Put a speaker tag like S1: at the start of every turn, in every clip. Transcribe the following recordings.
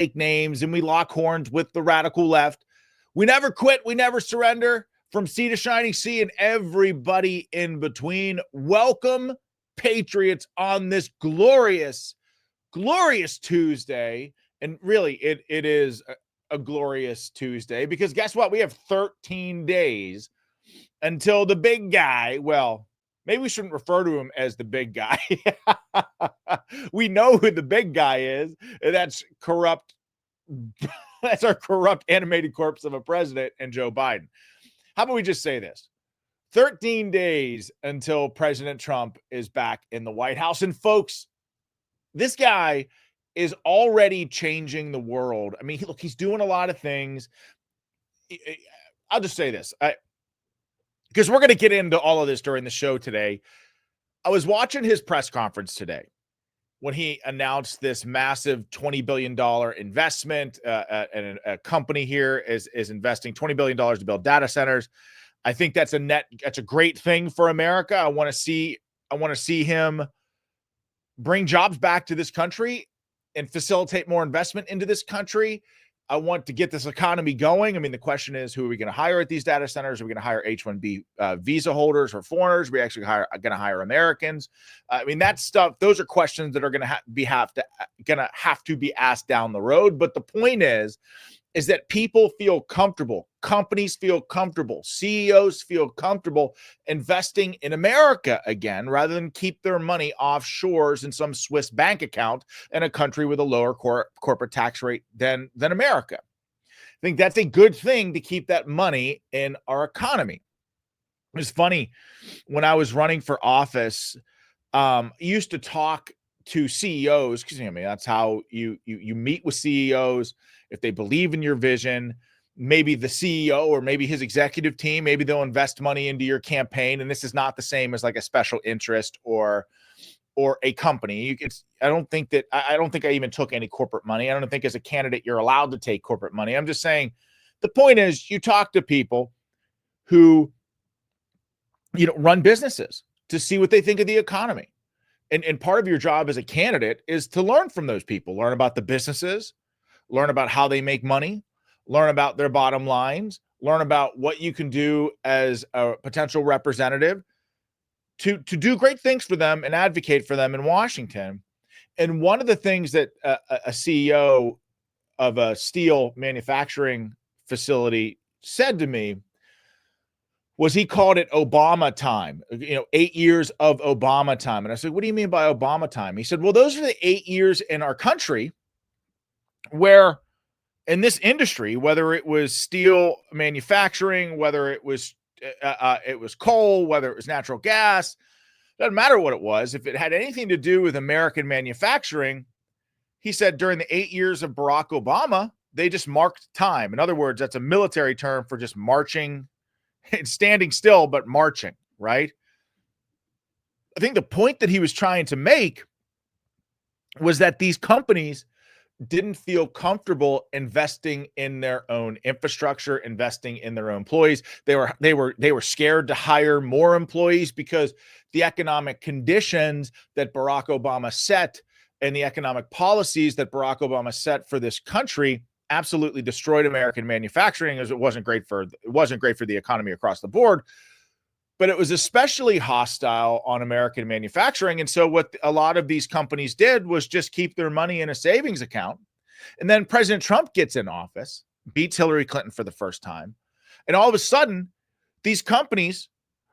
S1: fake names and we lock horns with the radical left. We never quit. We never surrender. From sea to shining sea and everybody in between. Welcome, Patriots, on this glorious, glorious Tuesday. And really, it is a glorious Tuesday because guess what? We have 13 days until the big guy, well, maybe we shouldn't refer to him as the big guy. We know who the big guy is, and that's corrupt. That's our corrupt animated corpse of a president and Joe Biden. How about we just say this? 13 days until President Trump is back in the White House. And folks, this guy is already changing the world. I mean, look, he's doing a lot of things. I'll just say this, because we're going to get into all of this during the show today. I was watching his press conference today when he announced this massive $20 billion investment, and a company here is investing $20 billion to build data centers. I think that's a great thing for America. I want to see him bring jobs back to this country and facilitate more investment into this country. I want to get this economy going. I mean, the question is, who are we going to hire at these data centers? Are we going to hire H-1B visa holders or foreigners? Are we actually going to hire Americans? I mean, that stuff, those are questions that are going to have to be asked down the road. But the point is that people feel comfortable. Companies feel comfortable. CEOs feel comfortable investing in America again, rather than keep their money offshores in some Swiss bank account in a country with a lower corporate tax rate than America. I think that's a good thing to keep that money in our economy. It's funny, when I was running for office, I used to talk to CEOs, because I mean, that's how you meet with CEOs. If they believe in your vision, maybe the CEO or maybe his executive team, maybe they'll invest money into your campaign. And this is not the same as like a special interest or a company. I don't think I even took any corporate money. I don't think as a candidate you're allowed to take corporate money. I'm just saying the point is, you talk to people who, run businesses to see what they think of the economy. And part of your job as a candidate is to learn from those people, learn about the businesses, learn about how they make money, learn about their bottom lines, learn about what you can do as a potential representative to do great things for them and advocate for them in Washington. And one of the things that a CEO of a steel manufacturing facility said to me was, he called it Obama time, 8 years of Obama time. And I said, what do you mean by Obama time? He said, well, those are the 8 years in our country where in this industry, whether it was steel manufacturing, whether it was coal, whether it was natural gas, doesn't matter what it was. If it had anything to do with American manufacturing, he said during the 8 years of Barack Obama, they just marked time. In other words, that's a military term for just marching and standing still, but marching, right? I think the point that he was trying to make was that these companies didn't feel comfortable investing in their own infrastructure, investing in their own employees. They were scared to hire more employees because the economic conditions that Barack Obama set and the economic policies that Barack Obama set for this country absolutely destroyed American manufacturing, as it wasn't great for the economy across the board. But it was especially hostile on American manufacturing. And so what a lot of these companies did was just keep their money in a savings account. And then President Trump gets in office, beats Hillary Clinton for the first time. And all of a sudden, these companies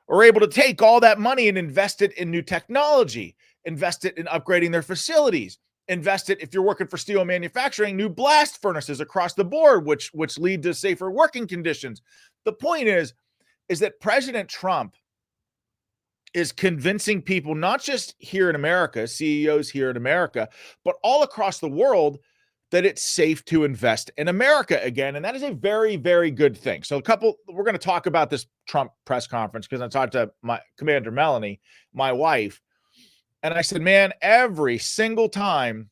S1: are able to take all that money and invest it in new technology, invest it in upgrading their facilities, invest it, if you're working for steel manufacturing, new blast furnaces across the board, which lead to safer working conditions. The point is that President Trump is convincing people, not just here in America, CEOs here in America, but all across the world, that it's safe to invest in America again. And that is a very, very good thing. So we're going to talk about this Trump press conference because I talked to my Commander Melanie, my wife, and I said, man, every single time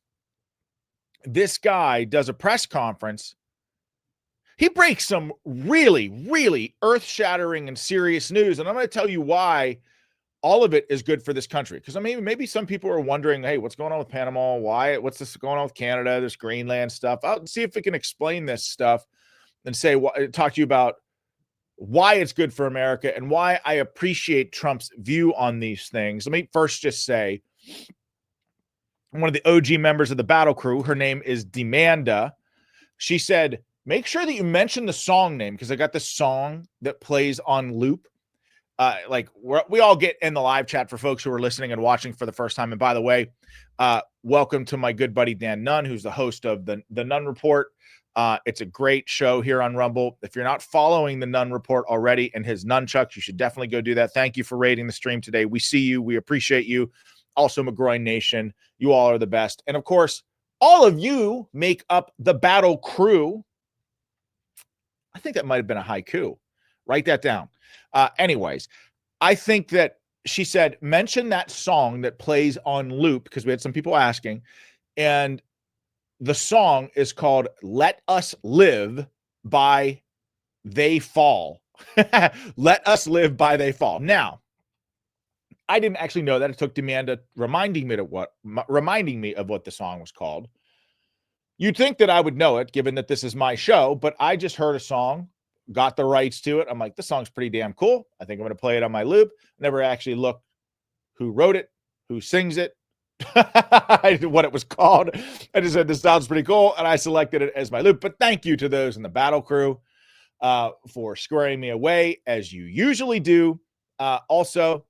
S1: this guy does a press conference, he breaks some really, really earth-shattering and serious news. And I'm going to tell you why all of it is good for this country. Because I mean, maybe some people are wondering, hey, what's going on with Panama? Why? What's this going on with Canada? This Greenland stuff. I'll see if we can explain this stuff and talk to you about why it's good for America and why I appreciate Trump's view on these things. Let me first just say, one of the OG members of the battle crew, her name is Demanda. She said, make sure that you mention the song name, because I got this song that plays on loop. We all get in the live chat for folks who are listening and watching for the first time. And by the way, welcome to my good buddy Dan Nunn, who's the host of the Nunn Report. It's a great show here on Rumble. If you're not following the Nunn Report already and his nunchucks, you should definitely go do that. Thank you for rating the stream today. We see you. We appreciate you. Also, McGroin Nation, you all are the best. And of course, all of you make up the battle crew. I think that might have been a haiku. Write that down. Anyways, I think that she said, mention that song that plays on loop, because we had some people asking. And the song is called Let Us Live by They Fall. Let Us Live by They Fall. Now, I didn't actually know that. It took Demanda reminding me of what the song was called. You'd think that I would know it, given that this is my show, but I just heard a song, got the rights to it. I'm like, this song's pretty damn cool. I think I'm going to play it on my loop. Never actually looked who wrote it, who sings it, what it was called. I just said, this sounds pretty cool, and I selected it as my loop. But thank you to those in the battle crew for squaring me away, as you usually do. Also,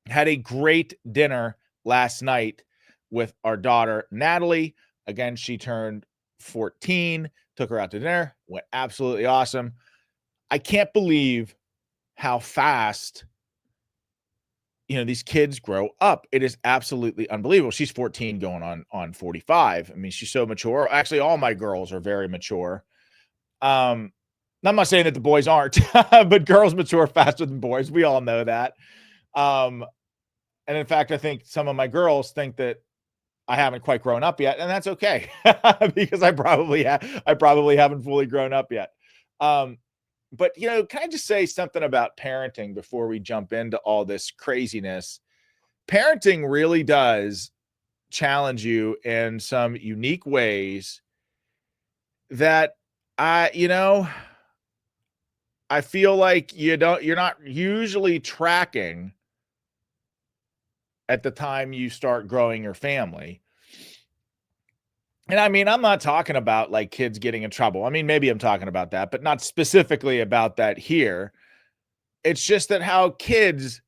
S1: had a great dinner last night with our daughter, Natalie. Again, she turned 14, took her out to dinner, went absolutely awesome. I can't believe how fast, these kids grow up. It is absolutely unbelievable. She's 14 going on 45. I mean, she's so mature. Actually, all my girls are very mature. I'm not saying that the boys aren't, but girls mature faster than boys. We all know that. And in fact, I think some of my girls think that I haven't quite grown up yet, and that's okay because I probably haven't fully grown up yet. But can I just say something about parenting before we jump into all this craziness? Parenting really does challenge you in some unique ways that I feel like you're not usually tracking at the time you start growing your family. And I mean, I'm not talking about like kids getting in trouble. I mean, maybe I'm talking about that, but not specifically about that here. It's just that how kids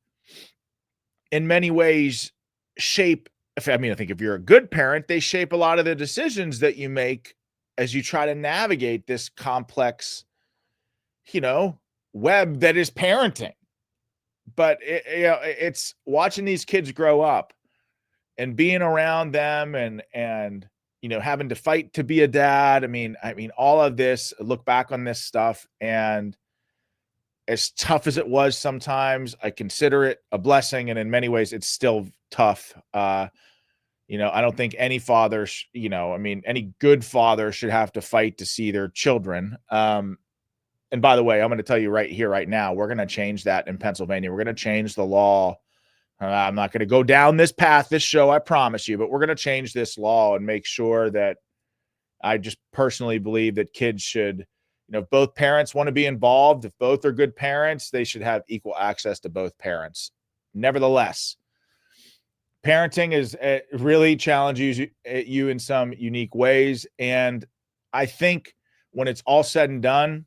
S1: in many ways shape. I think if you're a good parent, they shape a lot of the decisions that you make as you try to navigate this complex, web that is parenting. But it's watching these kids grow up and being around them and having to fight to be a dad. I mean, all of this, look back on this stuff, and as tough as it was sometimes, I consider it a blessing. And in many ways, it's still tough. I don't think any father, any good father should have to fight to see their children. And by the way, I'm going to tell you right here, right now, we're going to change that in Pennsylvania. We're going to change the law. I'm not going to go down this path, this show, I promise you, but we're going to change this law and make sure that I just personally believe that kids should, if both parents want to be involved, if both are good parents, they should have equal access to both parents. Nevertheless, parenting is really challenges you in some unique ways. And I think when it's all said and done,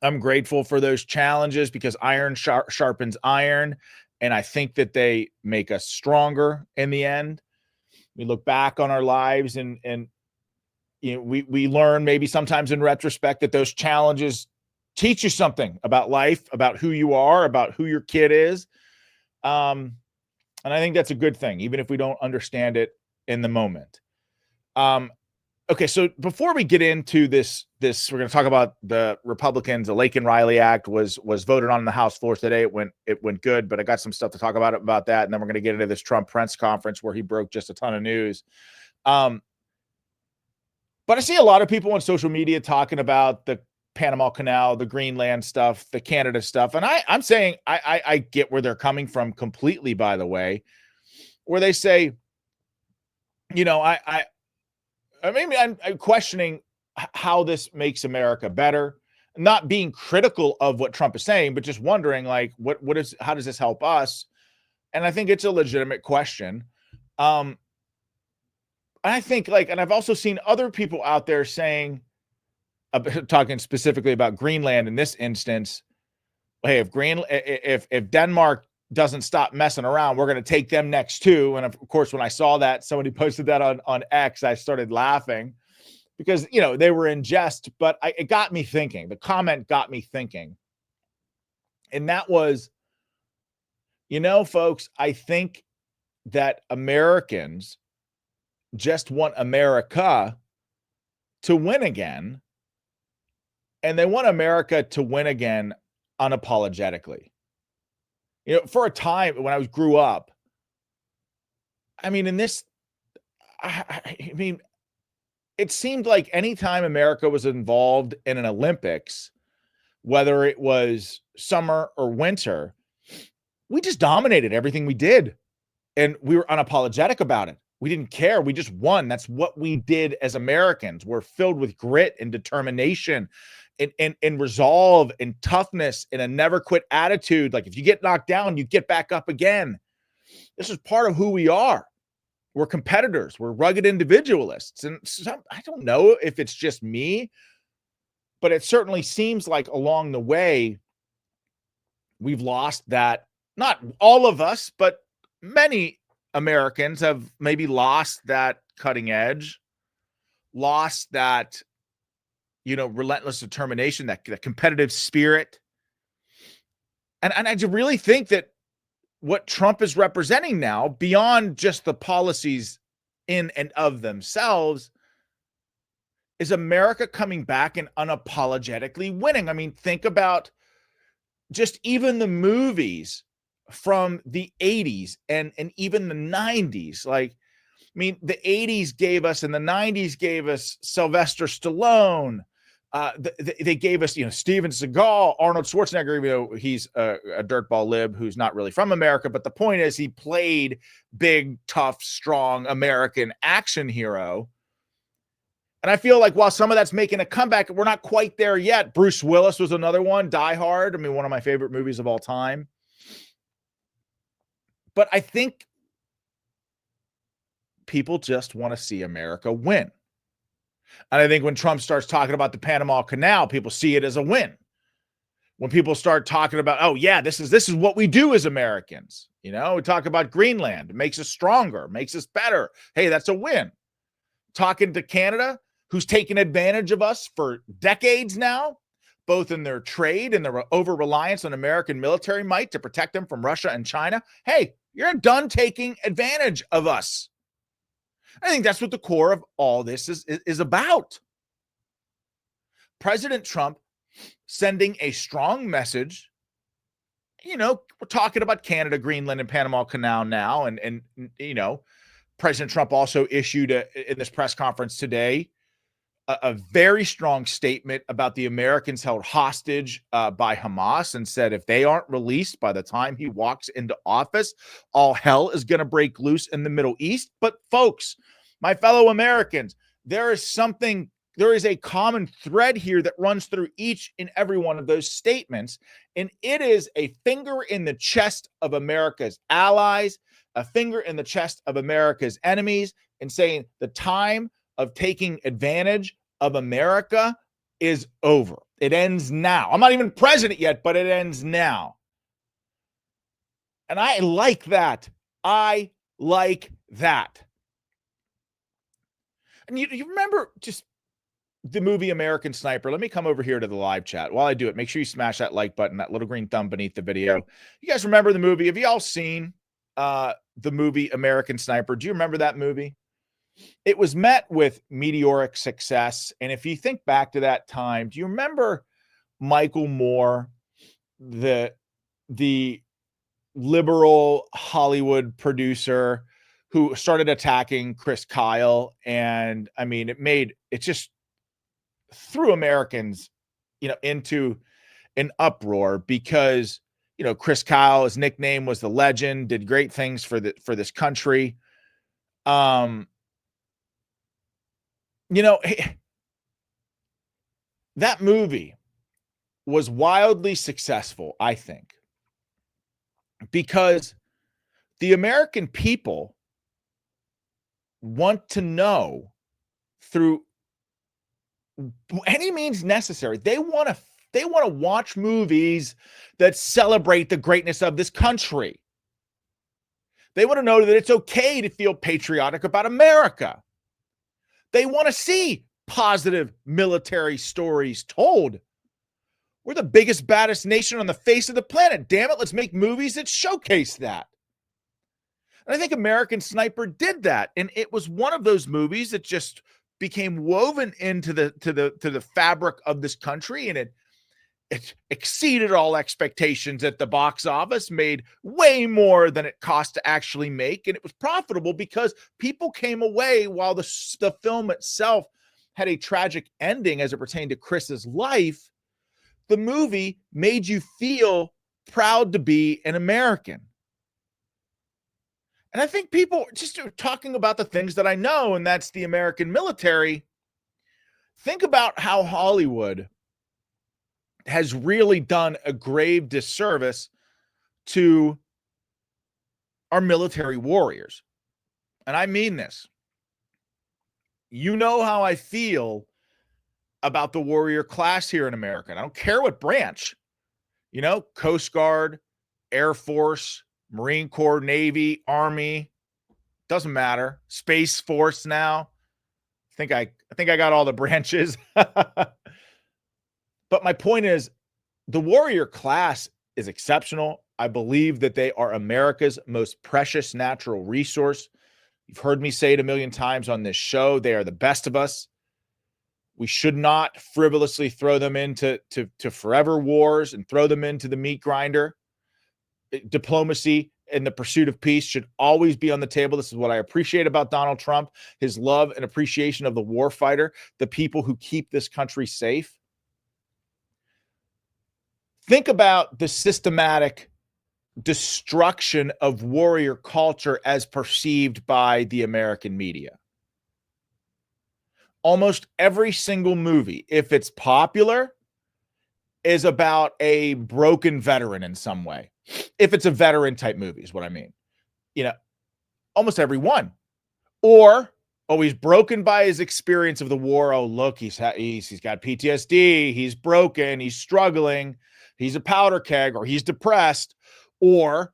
S1: I'm grateful for those challenges because iron sharpens iron. And I think that they make us stronger in the end. We look back on our lives and we learn maybe sometimes in retrospect that those challenges teach you something about life, about who you are, about who your kid is. And I think that's a good thing, even if we don't understand it in the moment. Okay, so before we get into this, we're going to talk about the Republicans. The Laken Riley Act was voted on the House floor today. It went good, but I got some stuff to talk about that, and then we're going to get into this Trump press conference where he broke just a ton of news. But I see a lot of people on social media talking about the Panama Canal, the Greenland stuff, the Canada stuff. And I'm saying I get where they're coming from completely, by the way, where they say, you know, I'm questioning how this makes America better, not being critical of what Trump is saying, but just wondering like, how does this help us? And I think it's a legitimate question. I think and I've also seen other people out there saying, talking specifically about Greenland in this instance, hey, if Denmark doesn't stop messing around, we're going to take them next too. And of course, when I saw that, somebody posted that on X, I started laughing because, you know, they were in jest, but it got me thinking. The comment got me thinking. And that was, you know, folks, I think that Americans just want America to win again. And they want America to win again unapologetically. You know, for a time when I grew up, I mean, I mean, it seemed like anytime America was involved in an Olympics, whether it was summer or winter, we just dominated everything we did. And we were unapologetic about it. We didn't care. We just won. That's what we did as Americans. We're filled with grit and determination and resolve and toughness and a never quit attitude. Like if you get knocked down, you get back up again. This is part of who we are. We're competitors. We're rugged individualists. And I don't know if it's just me, but it certainly seems like along the way, we've lost that. Not all of us, but many Americans have maybe lost that cutting edge, lost that, you know, relentless determination, that competitive spirit. And I really think that what Trump is representing now, beyond just the policies in and of themselves, is America coming back and unapologetically winning. I mean, think about just even the movies from the 80s and even the 90s. Like, I mean, the 80s gave us and the 90s gave us Sylvester Stallone. They gave us, you know, Steven Seagal, Arnold Schwarzenegger, even though he's a dirtball lib who's not really from America. But the point is, he played big, tough, strong American action hero. And I feel like while some of that's making a comeback, we're not quite there yet. Bruce Willis was another one, Die Hard. I mean, one of my favorite movies of all time. But I think people just want to see America win. And I think when Trump starts talking about the Panama Canal, people see it as a win. When people start talking about, oh yeah, this is what we do as Americans. You know, we talk about Greenland, it makes us stronger, makes us better. Hey, that's a win. Talking to Canada, who's taken advantage of us for decades now, both in their trade and their over-reliance on American military might to protect them from Russia and China. Hey, you're done taking advantage of us. I think that's what the core of all this is about. President Trump sending a strong message. You know, we're talking about Canada, Greenland, and Panama Canal now. And you know, President Trump also issued in this press conference today a very strong statement about the Americans held hostage by Hamas, and said if they aren't released by the time he walks into office, all hell is going to break loose in the Middle East. But folks, my fellow Americans, there is a common thread here that runs through each and every one of those statements, and it is a finger in the chest of America's allies, a finger in the chest of America's enemies, and saying the time of taking advantage of America is over. It ends now. I'm not even president yet, but it ends now. And I like that. I like that. And you remember just the movie American Sniper? Let me come over here to the live chat. While I do it, make sure you smash that like button, that little green thumb beneath the video. You guys remember the movie? Have you all seen the movie American Sniper? Do you remember that movie? It was met with meteoric success. And if you think back to that time, do you remember Michael Moore, the liberal Hollywood producer who started attacking Chris Kyle? And I mean, it just threw Americans into an uproar because, Chris Kyle, his nickname was the Legend, did great things for this country. That movie was wildly successful, I think, because the American people want to know through any means necessary. They want to watch movies that celebrate the greatness of this country. They want to know that it's okay to feel patriotic about America. They want to see positive military stories told. We're the biggest, baddest nation on the face of the planet. Damn it, let's make movies that showcase that. And I think American Sniper did that. And it was one of those movies that just became woven into the fabric of this country. And it exceeded all expectations at the box office, made way more than it cost to actually make. And it was profitable because people came away, while the film itself had a tragic ending as it pertained to Chris's life. The movie made you feel proud to be an American. And I think people just are talking about the things that I know, and that's the American military. Think about how Hollywood has really done a grave disservice to our military warriors. And I mean this. You know how I feel about the warrior class here in America. And I don't care what branch, Coast Guard, Air Force, Marine Corps, Navy, Army, doesn't matter. Space Force now. I think I got all the branches. But my point is, the warrior class is exceptional. I believe that they are America's most precious natural resource. You've heard me say it a million times on this show. They are the best of us. We should not frivolously throw them into forever wars and throw them into the meat grinder. Diplomacy and the pursuit of peace should always be on the table. This is what I appreciate about Donald Trump, his love and appreciation of the warfighter, the people who keep this country safe. Think about the systematic destruction of warrior culture as perceived by the American media. Almost every single movie, if it's popular, is about a broken veteran in some way. If it's a veteran type movie is what I mean. Almost every one. Or, he's broken by his experience of the war. Oh, look, he's got PTSD. He's broken. He's struggling. He's a powder keg, or he's depressed, or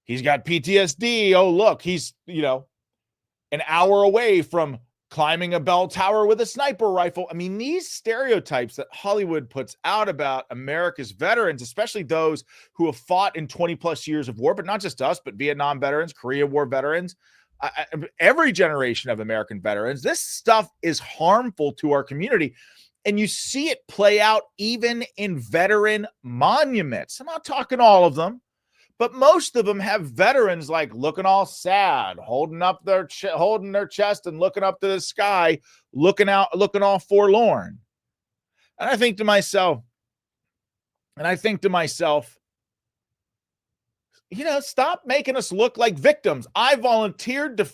S1: he's got PTSD. Oh, look, he's, an hour away from climbing a bell tower with a sniper rifle. I mean, these stereotypes that Hollywood puts out about America's veterans, especially those who have fought in 20 plus years of war, but not just us, but Vietnam veterans, Korea War veterans, every generation of American veterans, this stuff is harmful to our community. And you see it play out even in veteran monuments. I'm not talking all of them, but most of them have veterans like looking all sad, holding their chest and looking up to the sky, looking all forlorn. And I think to myself, stop making us look like victims. I volunteered to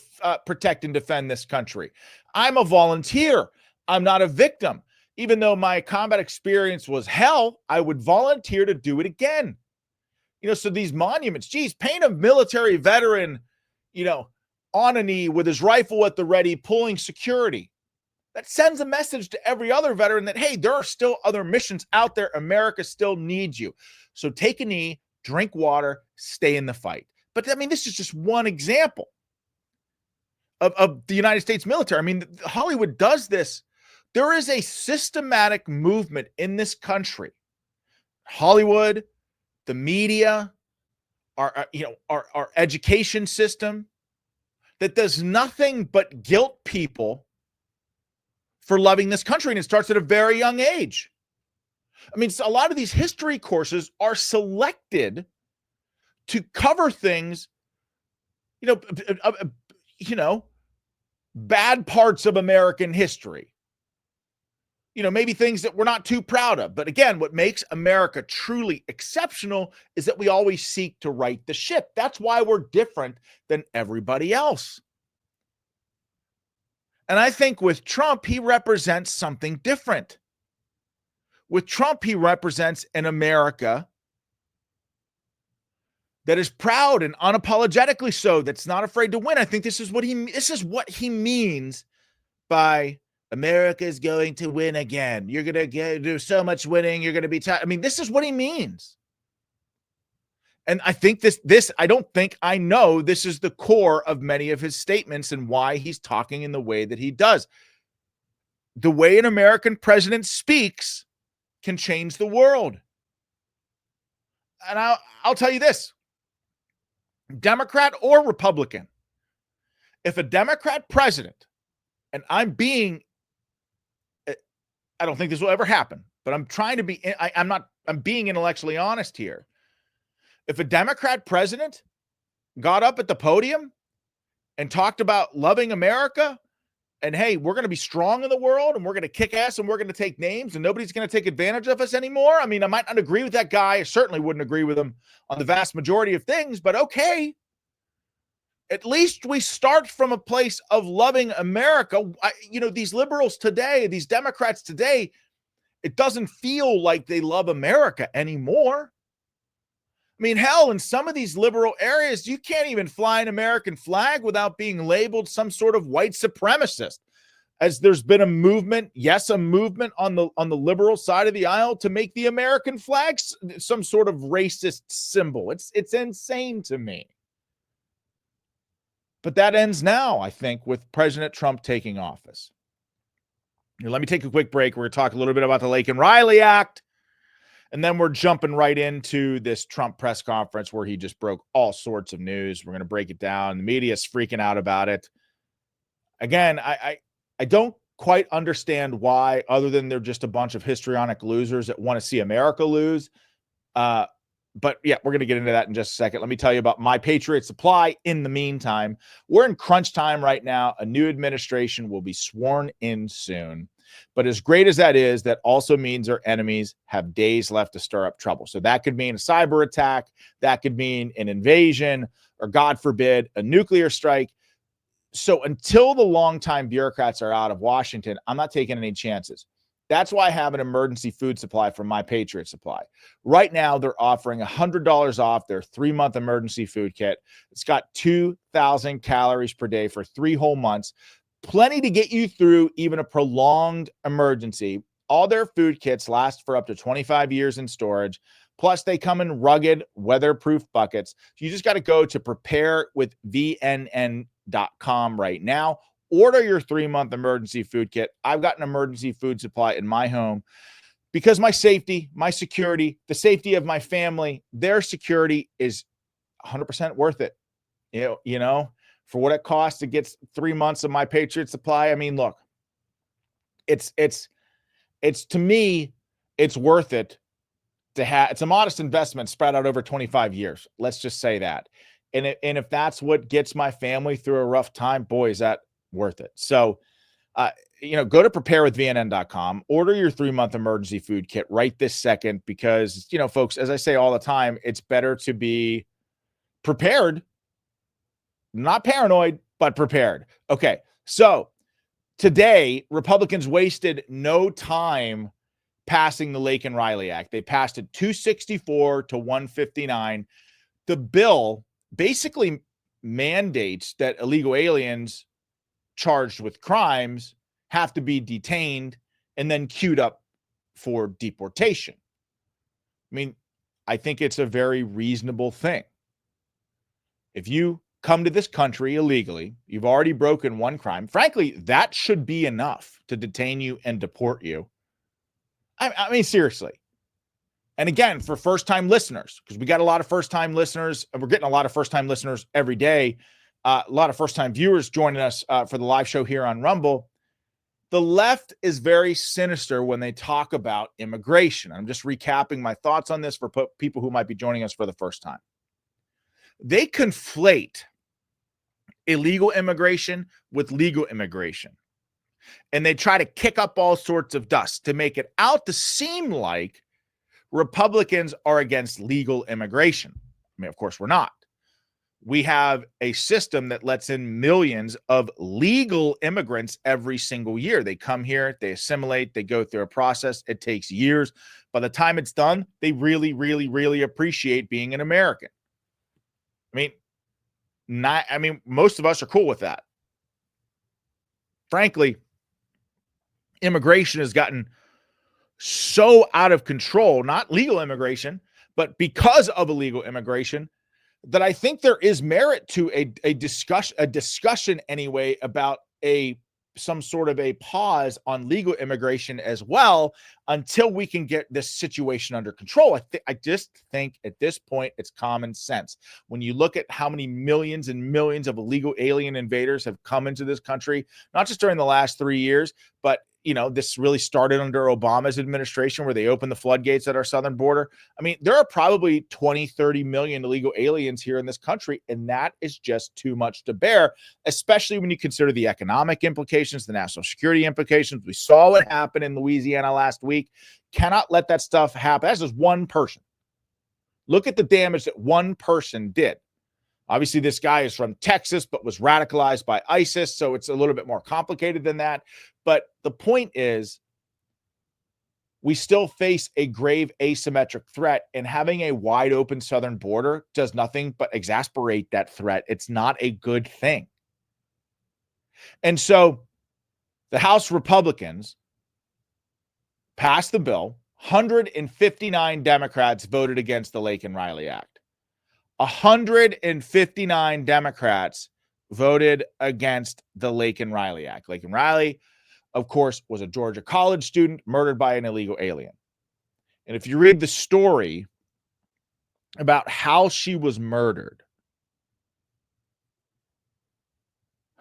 S1: protect and defend this country. I'm a volunteer. I'm not a victim. Even though my combat experience was hell, I would volunteer to do it again. So these monuments, paint a military veteran, on a knee with his rifle at the ready, pulling security. That sends a message to every other veteran that, hey, there are still other missions out there. America still needs you. So take a knee, drink water, stay in the fight. But I mean, this is just one example of the United States military. I mean, Hollywood does this. There is a systematic movement in this country. Hollywood, the media, our education system, that does nothing but guilt people for loving this country. And it starts at a very young age. I mean, a lot of these history courses are selected to cover things, bad parts of American history. maybe things that we're not too proud of. But again, what makes America truly exceptional is that we always seek to right the ship. That's why we're different than everybody else. And I think with Trump, he represents something different. With Trump, he represents an America that is proud and unapologetically so, that's not afraid to win. I think this is what he means by America is going to win again. You're going to do so much winning. You're going to be tired. I mean, this is what he means. And I think I don't think I know this is the core of many of his statements and why he's talking in the way that he does. The way an American president speaks can change the world. And I'll tell you this, Democrat or Republican, if a Democrat president, and I don't think this will ever happen, but I'm trying to be, I'm being intellectually honest here. If a Democrat president got up at the podium and talked about loving America and, hey, we're going to be strong in the world and we're going to kick ass and we're going to take names and nobody's going to take advantage of us anymore. I mean, I might not agree with that guy. I certainly wouldn't agree with him on the vast majority of things, but okay. At least we start from a place of loving America. These liberals today, these Democrats today, it doesn't feel like they love America anymore. I mean, hell, in some of these liberal areas, you can't even fly an American flag without being labeled some sort of white supremacist. As there's been a movement on the liberal side of the aisle to make the American flag some sort of racist symbol. It's insane to me. But that ends now, I think, with President Trump taking office. Now, let me take a quick break. We're going to talk a little bit about the Laken Riley Act. And then we're jumping right into this Trump press conference where he just broke all sorts of news. We're going to break it down. The media is freaking out about it. Again, I don't quite understand why, other than they're just a bunch of histrionic losers that want to see America lose. But yeah, we're going to get into that in just a second. Let me tell you about My Patriot Supply. In the meantime, we're in crunch time right now. A new administration will be sworn in soon. But as great as that is, that also means our enemies have days left to stir up trouble. So that could mean a cyber attack. That could mean an invasion, or God forbid, a nuclear strike. So until the longtime bureaucrats are out of Washington, I'm not taking any chances. That's why I have an emergency food supply from My Patriot Supply. Right now, they're offering $100 off their 3-month emergency food kit. It's got 2,000 calories per day for 3 whole months. Plenty to get you through even a prolonged emergency. All their food kits last for up to 25 years in storage. Plus, they come in rugged, weatherproof buckets. So you just got to go to preparewithvnn.com right now. Order your 3-month emergency food kit. I've got an emergency food supply in my home because my safety, my security, the safety of my family, their security is 100% worth it. You know, for what it costs to get 3 months of My Patriot Supply. I mean, look, it's to me, it's worth it to have. It's a modest investment spread out over 25 years. Let's just say that. And if that's what gets my family through a rough time, boy, is that worth it. So, go to preparewithvnn.com, order your 3-month emergency food kit right this second, because, folks, as I say all the time, it's better to be prepared, not paranoid, but prepared. Okay. So today, Republicans wasted no time passing the Laken Riley Act. They passed it 264 to 159. The bill basically mandates that illegal aliens charged with crimes have to be detained and then queued up for deportation. I mean, I think it's a very reasonable thing. If you come to this country illegally, you've already broken one crime. Frankly, that should be enough to detain you and deport you. I mean, seriously. And again, for first-time listeners, because we got a lot of first-time listeners, and we're getting a lot of first-time listeners every day, a lot of first-time viewers joining us for the live show here on Rumble. The left is very sinister when they talk about immigration. I'm just recapping my thoughts on this for people who might be joining us for the first time. They conflate illegal immigration with legal immigration. And they try to kick up all sorts of dust to make it out to seem like Republicans are against legal immigration. I mean, of course, we're not. We have a system that lets in millions of legal immigrants every single year. They come here, they assimilate, they go through a process. It takes years. By the time it's done, they really, really, really appreciate being an American. I mean, most of us are cool with that. Frankly, immigration has gotten so out of control, not legal immigration, but because of illegal immigration, that I think there is merit to a discussion anyway about some sort of a pause on legal immigration as well until we can get this situation under control. I just think at this point it's common sense. When you look at how many millions and millions of illegal alien invaders have come into this country, not just during the last 3 years, but this really started under Obama's administration where they opened the floodgates at our southern border. I mean, there are probably 20, 30 million illegal aliens here in this country, and that is just too much to bear, especially when you consider the economic implications, the national security implications. We saw what happened in Louisiana last week. Cannot let that stuff happen. That's just one person. Look at the damage that one person did. Obviously, this guy is from Texas, but was radicalized by ISIS, so it's a little bit more complicated than that. But the point is, we still face a grave asymmetric threat, and having a wide open southern border does nothing but exacerbate that threat. It's not a good thing. And so the House Republicans passed the bill. 159 Democrats voted against the Lake and Riley Act. 159 Democrats voted against the Lake and Riley Act. Lake and Riley, of course, was a Georgia college student murdered by an illegal alien. And if you read the story about how she was murdered,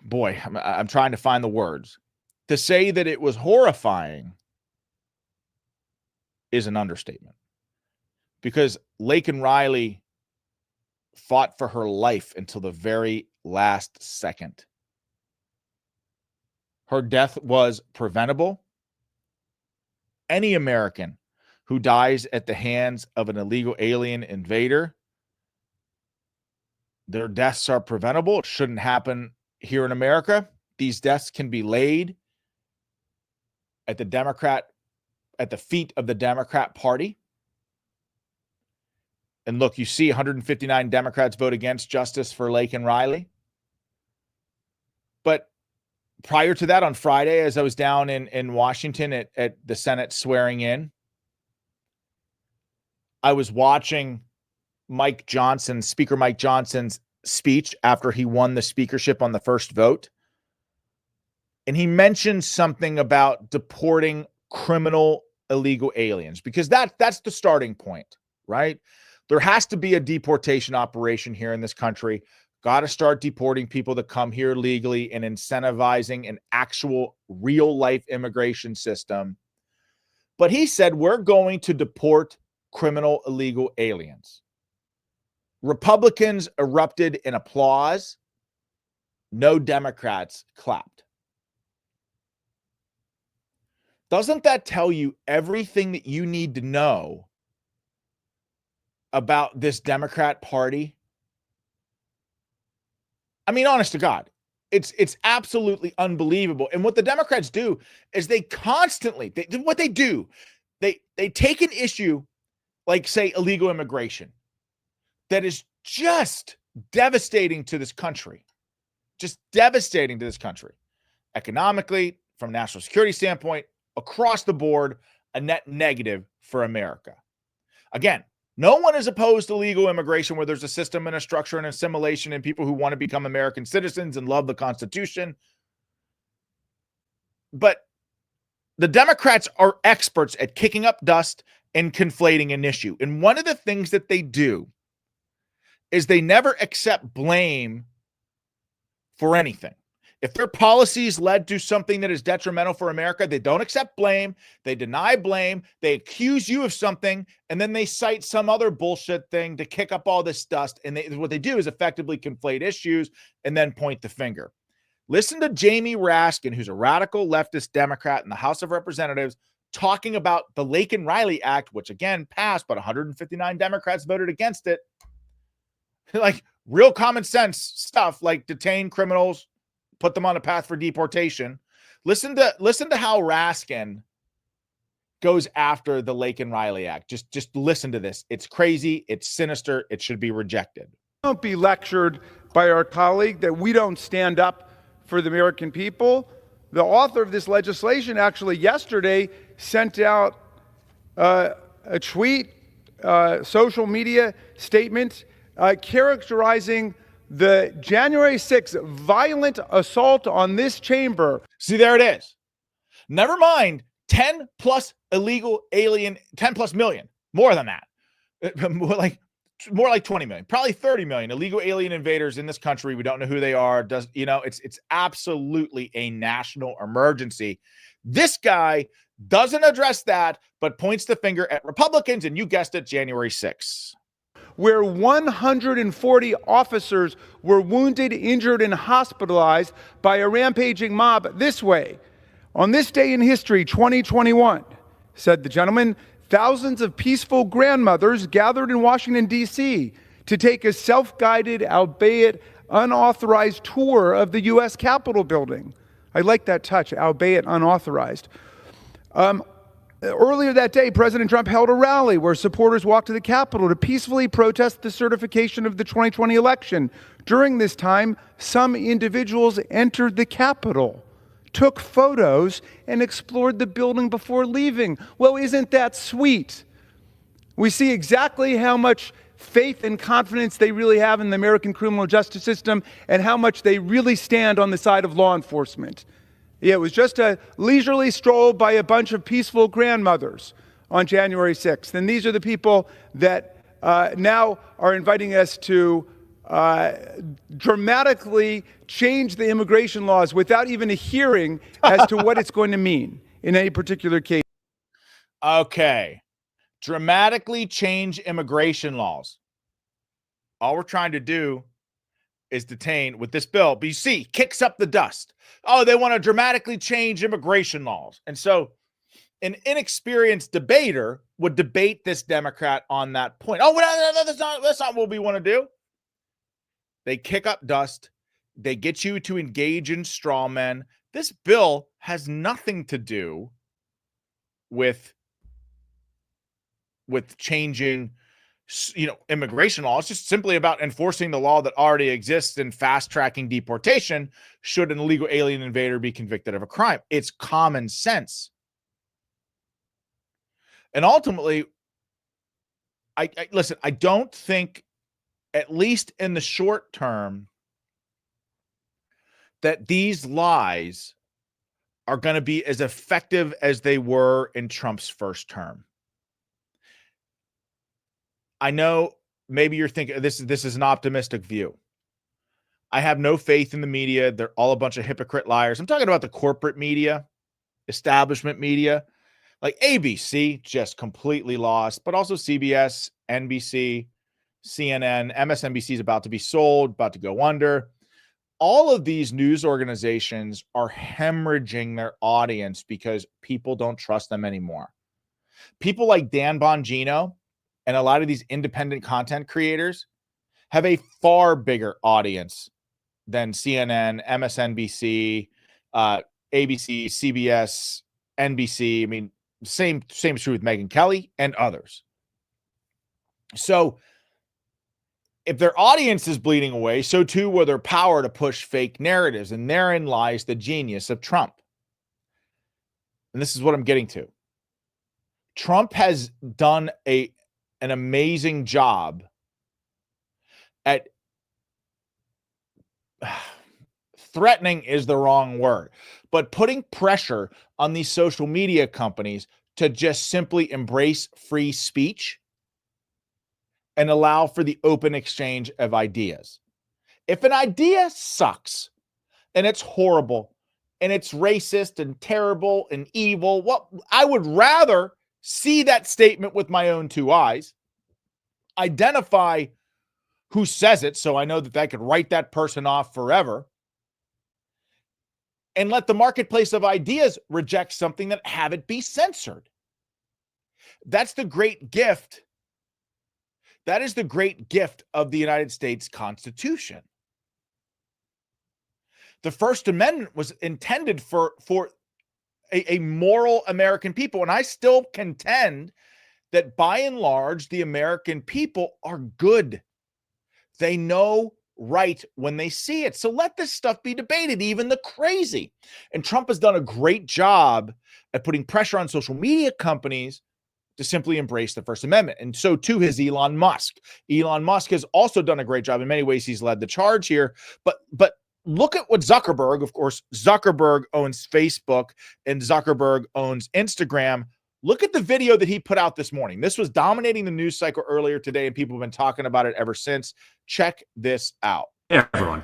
S1: boy, I'm trying to find the words. To say that it was horrifying is an understatement. Because Lake and Riley fought for her life until the very last second. Her death was preventable. Any American who dies at the hands of an illegal alien invader, their deaths are preventable. It shouldn't happen here in America. These deaths can be laid at the feet of the Democrat Party. And look, you see 159 Democrats vote against justice for Lake and Riley. But prior to that, on Friday, as I was down in Washington at the Senate swearing in, I was watching Speaker Mike Johnson's speech after he won the speakership on the first vote. And he mentioned something about deporting criminal illegal aliens, because that's the starting point, right? There has to be a deportation operation here in this country. Got to start deporting people that come here legally and incentivizing an actual real life immigration system. But he said, we're going to deport criminal illegal aliens. Republicans erupted in applause. No Democrats clapped. Doesn't that tell you everything that you need to know about this Democrat Party? I mean, honest to God, it's absolutely unbelievable. And what the Democrats do is they constantly, they take an issue like, say, illegal immigration that is just devastating to this country, economically, from a national security standpoint, across the board, a net negative for America. Again, no one is opposed to legal immigration where there's a system and a structure and assimilation and people who want to become American citizens and love the Constitution. But the Democrats are experts at kicking up dust and conflating an issue. And one of the things that they do is they never accept blame for anything. If their policies led to something that is detrimental for America, they don't accept blame. They deny blame. They accuse you of something, and then they cite some other bullshit thing to kick up all this dust. And what they do is effectively conflate issues and then point the finger. Listen to Jamie Raskin, who's a radical leftist Democrat in the House of Representatives, talking about the Laken Riley Act, which again passed, but 159 Democrats voted against it. Like real common sense stuff, like detain criminals, put them on a path for deportation. Listen to how Raskin goes after the Laken Riley Act. Just listen to this. It's crazy. It's sinister. It should be rejected.
S2: Don't be lectured by our colleague that we don't stand up for the American people. The author of this legislation actually yesterday sent out a tweet, social media statement characterizing the January 6th violent assault on this chamber.
S1: See, there it is. Never mind 10 plus illegal alien, 10 plus million, more than that. More like 20 million, probably 30 million illegal alien invaders in this country. We don't know who they are. It's absolutely a national emergency. This guy doesn't address that, but points the finger at Republicans. And you guessed it, January 6th.
S2: Where 140 officers were wounded, injured, and hospitalized by a rampaging mob this way. On this day in history, 2021, said the gentleman, thousands of peaceful grandmothers gathered in Washington, D.C. to take a self-guided, albeit unauthorized tour of the U.S. Capitol building. I like that touch, albeit unauthorized. Earlier that day, President Trump held a rally where supporters walked to the Capitol to peacefully protest the certification of the 2020 election. During this time, some individuals entered the Capitol, took photos, and explored the building before leaving. Well, isn't that sweet? We see exactly how much faith and confidence they really have in the American criminal justice system and how much they really stand on the side of law enforcement. Yeah, it was just a leisurely stroll by a bunch of peaceful grandmothers on January 6th. And these are the people that now are inviting us to dramatically change the immigration laws without even a hearing as to what it's going to mean in any particular case.
S1: Okay. Dramatically change immigration laws. All we're trying to do is detain with this bill. But you see, kicks up the dust. Oh, they want to dramatically change immigration laws. And so an inexperienced debater would debate this Democrat on that point. Oh, that's not what we want to do. They kick up dust. They get you to engage in straw men. This bill has nothing to do with changing, immigration law. It's just simply about enforcing the law that already exists and fast-tracking deportation should an illegal alien invader be convicted of a crime. It's common sense. And ultimately, listen, I don't think, at least in the short term, that these lies are going to be as effective as they were in Trump's first term. I know maybe you're thinking this is an optimistic view. I have no faith in the media. They're all a bunch of hypocrite liars. I'm talking about the corporate media, establishment media, like ABC, just completely lost, but also CBS, NBC, CNN, MSNBC is about to be sold, about to go under. All of these news organizations are hemorrhaging their audience because people don't trust them anymore. People like Dan Bongino and a lot of these independent content creators have a far bigger audience than CNN, MSNBC, ABC, CBS, NBC. I mean, same is true with Megyn Kelly and others. So if their audience is bleeding away, so too will their power to push fake narratives. And therein lies the genius of Trump. And this is what I'm getting to. Trump has done an amazing job at threatening is the wrong word, but putting pressure on these social media companies to just simply embrace free speech and allow for the open exchange of ideas. If an idea sucks and it's horrible and it's racist and terrible and evil, I would rather see that statement with my own two eyes, identify who says it so I know that I could write that person off forever, and let the marketplace of ideas reject something that have it be censored. That's the great gift. That is the great gift of the United States Constitution. The First Amendment was intended for a moral American people. And I still contend that by and large, the American people are good. They know right when they see it. So let this stuff be debated, even the crazy. And Trump has done a great job at putting pressure on social media companies to simply embrace the First Amendment. And so too has Elon Musk. Elon Musk has also done a great job. In many ways, he's led the charge here. But look at what Zuckerberg, of course, Zuckerberg owns Facebook and Zuckerberg owns Instagram. Look at the video that he put out this morning. This was dominating the news cycle earlier today, and people have been talking about it ever since. Check this out.
S3: Hey, everyone.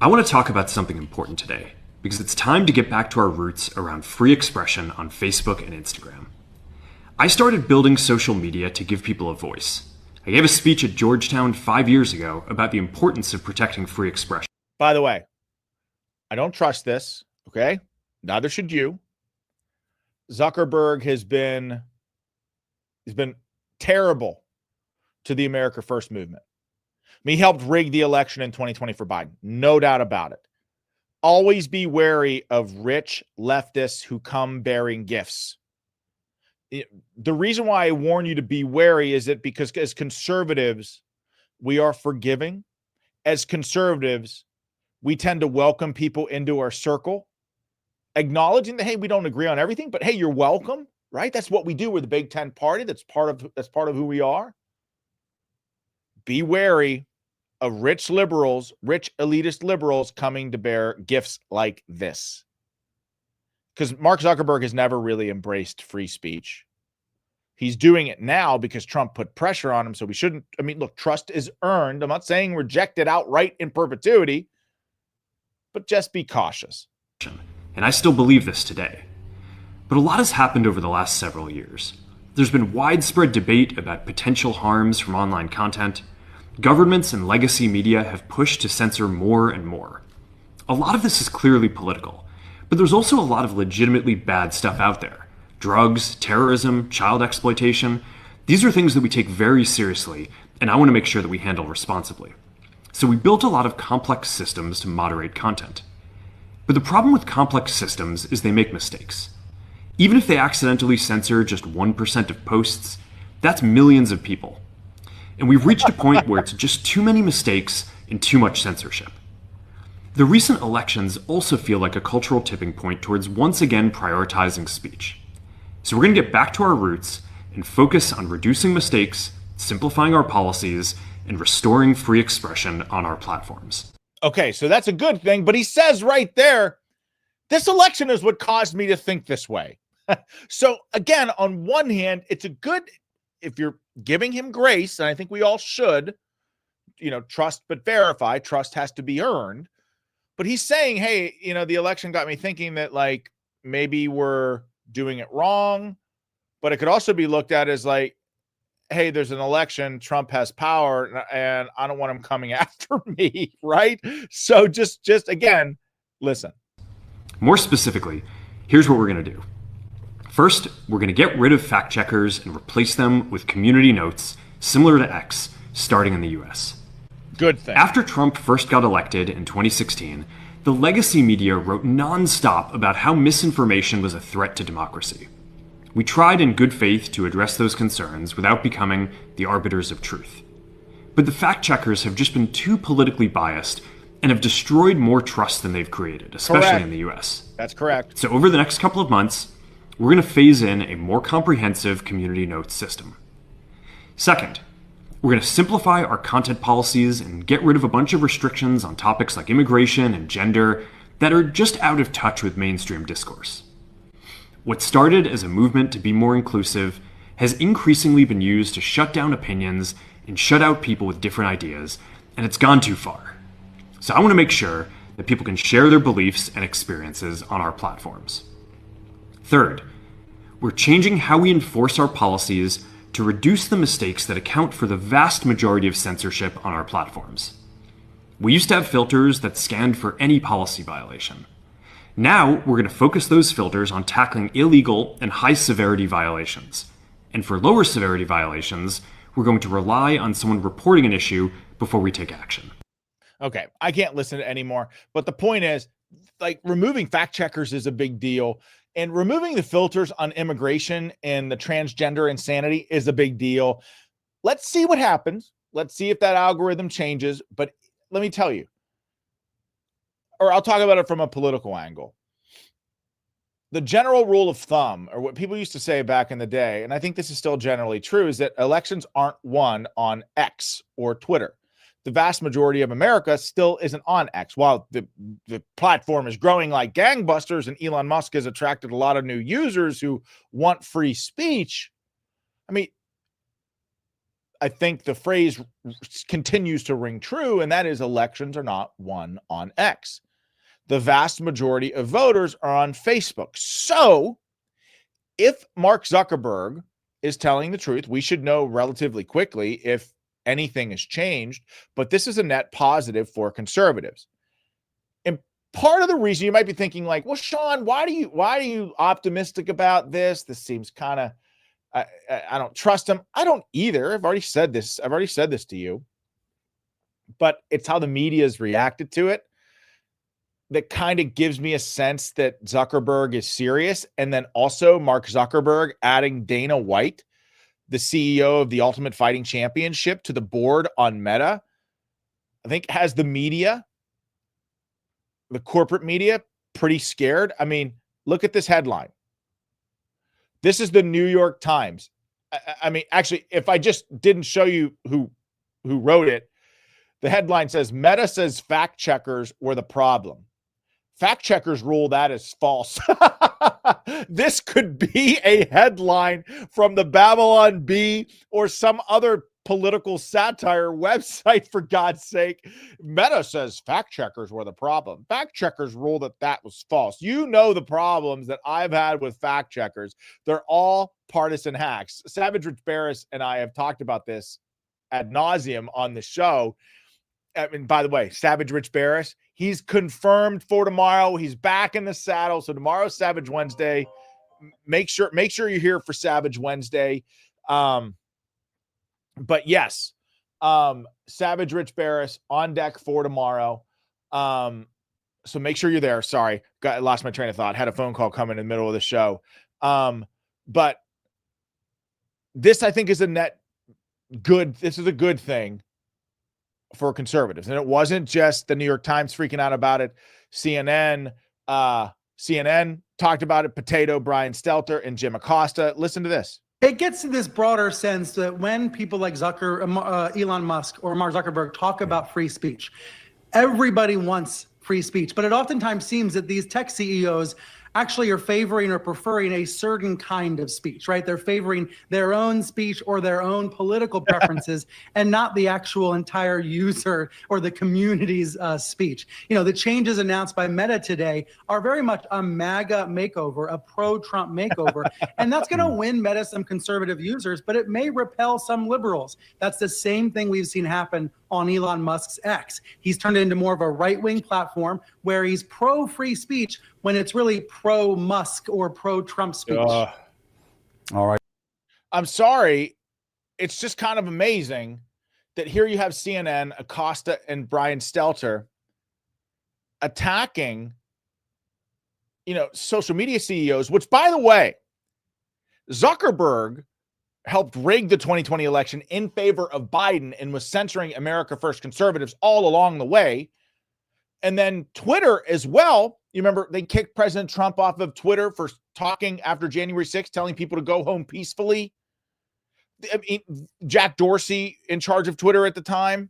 S3: I want to talk about something important today because it's time to get back to our roots around free expression on Facebook and Instagram. I started building social media to give people a voice. I gave a speech at Georgetown 5 years ago about the importance of protecting free expression.
S1: By the way, I don't trust this, okay? Neither should you. Zuckerberg has been terrible to the America First movement. I mean, he helped rig the election in 2020 for Biden. No doubt about it. Always be wary of rich leftists who come bearing gifts. The reason why I warn you to be wary is that because as conservatives, we are forgiving. As conservatives, we tend to welcome people into our circle, acknowledging that, hey, we don't agree on everything, but hey, you're welcome, right? That's what we do. We're the Big Tent party. That's part of who we are. Be wary of rich liberals, rich elitist liberals coming to bear gifts like this. Because Mark Zuckerberg has never really embraced free speech. He's doing it now because Trump put pressure on him, so we shouldn't. I mean, look, trust is earned. I'm not saying reject it outright in perpetuity, but just be cautious.
S3: And I still believe this today. But a lot has happened over the last several years. There's been widespread debate about potential harms from online content. Governments and legacy media have pushed to censor more and more. A lot of this is clearly political, but there's also a lot of legitimately bad stuff out there. Drugs, terrorism, child exploitation. These are things that we take very seriously, and I want to make sure that we handle responsibly. So we built a lot of complex systems to moderate content. But the problem with complex systems is they make mistakes. Even if they accidentally censor just 1% of posts, that's millions of people. And we've reached a point where it's just too many mistakes and too much censorship. The recent elections also feel like a cultural tipping point towards once again prioritizing speech. So we're going to get back to our roots and focus on reducing mistakes, simplifying our policies, and restoring free expression on our platforms.
S1: Okay, so that's a good thing, but he says right there, this election is what caused me to think this way. So again, on one hand, it's a good, if you're giving him grace, and I think we all should, trust but verify, trust has to be earned. But he's saying, hey, the election got me thinking that like maybe we're doing it wrong, but it could also be looked at as like, hey, there's an election, Trump has power, and I don't want him coming after me, right? So just again, listen.
S3: More specifically, here's what we're going to do. First, we're going to get rid of fact checkers and replace them with community notes, similar to X, starting in the US.
S1: Good thing.
S3: After Trump first got elected in 2016, the legacy media wrote nonstop about how misinformation was a threat to democracy. We tried in good faith to address those concerns without becoming the arbiters of truth. But the fact checkers have just been too politically biased and have destroyed more trust than they've created, especially in the US.
S1: That's correct.
S3: So over the next couple of months, we're going to phase in a more comprehensive community notes system. Second, we're going to simplify our content policies and get rid of a bunch of restrictions on topics like immigration and gender that are just out of touch with mainstream discourse. What started as a movement to be more inclusive has increasingly been used to shut down opinions and shut out people with different ideas, and it's gone too far. So I want to make sure that people can share their beliefs and experiences on our platforms. Third, we're changing how we enforce our policies to reduce the mistakes that account for the vast majority of censorship on our platforms. We used to have filters that scanned for any policy violation. Now, we're going to focus those filters on tackling illegal and high-severity violations. And for lower severity violations, we're going to rely on someone reporting an issue before we take action.
S1: Okay, I can't listen to it anymore. But the point is, like, removing fact checkers is a big deal. And removing the filters on immigration and the transgender insanity is a big deal. Let's see what happens. Let's see if that algorithm changes. But let me tell you, or I'll talk about it from a political angle. The general rule of thumb, or what people used to say back in the day, and I think this is still generally true, is that elections aren't won on X or Twitter. The vast majority of America still isn't on X. While the platform is growing like gangbusters and Elon Musk has attracted a lot of new users who want free speech, I mean, I think the phrase continues to ring true, and that is elections are not won on X. The vast majority of voters are on Facebook. So if Mark Zuckerberg is telling the truth, we should know relatively quickly if anything has changed, but this is a net positive for conservatives. And part of the reason you might be thinking like, well, Sean, why are you optimistic about this? This seems kind of, I don't trust him. I don't either. I've already said this to you, but it's how the media has reacted to it that kind of gives me a sense that Zuckerberg is serious. And then also Mark Zuckerberg adding Dana White, the CEO of the Ultimate Fighting Championship, to the board on Meta, I think has the media, the corporate media, pretty scared. I mean, look at this headline. This is the New York Times. I mean, actually, if I just didn't show you who wrote it, the headline says, Meta says fact checkers were the problem. Fact checkers rule that as false. This could be a headline from the Babylon Bee or some other political satire website, for God's sake. Meta says fact checkers were the problem. Fact checkers rule that was false. You know the problems that I've had with fact checkers. They're all partisan hacks. Savage Rich Barris and I have talked about this ad nauseum on the show. I mean, by the way, Savage Rich Barris, he's confirmed for tomorrow. He's back in the saddle. So tomorrow's Savage Wednesday. Make sure you're here for Savage Wednesday. But yes, Savage Rich Barris on deck for tomorrow. So make sure you're there. Sorry, lost my train of thought. Had a phone call coming in the middle of the show. But this, I think, is a net good. This is a good thing for conservatives. And it wasn't just the New York Times freaking out about it. CNN talked about it. Potato, Brian Stelter, and Jim Acosta. Listen to this.
S4: It gets to this broader sense that when people like Elon Musk or Mark Zuckerberg talk about free speech, everybody wants free speech. But it oftentimes seems that these tech CEOs actually are favoring or preferring a certain kind of speech, right? They're favoring their own speech or their own political preferences and not the actual entire user or the community's speech. You know, the changes announced by Meta today are very much a MAGA makeover, a pro-Trump makeover. And that's going to win Meta some conservative users, but it may repel some liberals. That's the same thing we've seen happen on Elon Musk's X. He's turned it into more of a right-wing platform where he's pro-free speech when it's really pro-Musk or pro-Trump speech.
S2: All right.
S1: I'm sorry. It's just kind of amazing that here you have CNN, Acosta, and Brian Stelter attacking, social media CEOs, which, by the way, Zuckerberg helped rig the 2020 election in favor of Biden and was censoring America First conservatives all along the way. And then Twitter as well. You remember they kicked President Trump off of Twitter for talking after January 6th, telling people to go home peacefully. I mean, Jack Dorsey, in charge of Twitter at the time,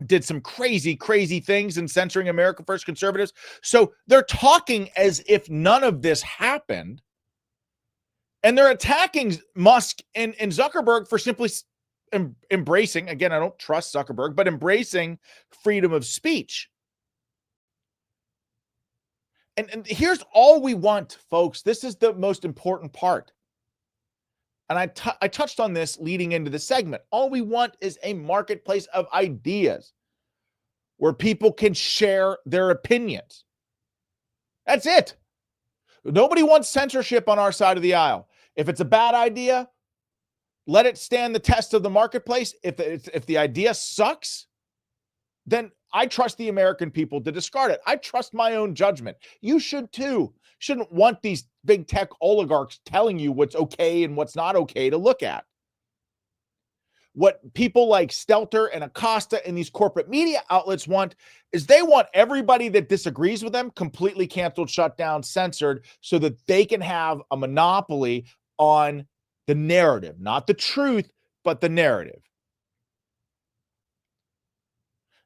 S1: did some crazy, crazy things in censoring America First conservatives. So they're talking as if none of this happened. And they're attacking Musk and Zuckerberg for simply embracing, again, I don't trust Zuckerberg, but embracing freedom of speech. And here's all we want, folks. This is the most important part. And I touched on this leading into the segment. All we want is a marketplace of ideas where people can share their opinions. That's it. Nobody wants censorship on our side of the aisle. If it's a bad idea, let it stand the test of the marketplace. If the idea sucks, then I trust the American people to discard it. I trust my own judgment. You should too. Shouldn't want these big tech oligarchs telling you what's okay and what's not okay to look at. What people like Stelter and Acosta and these corporate media outlets want is they want everybody that disagrees with them completely canceled, shut down, censored, so that they can have a monopoly on the narrative, not the truth, but the narrative.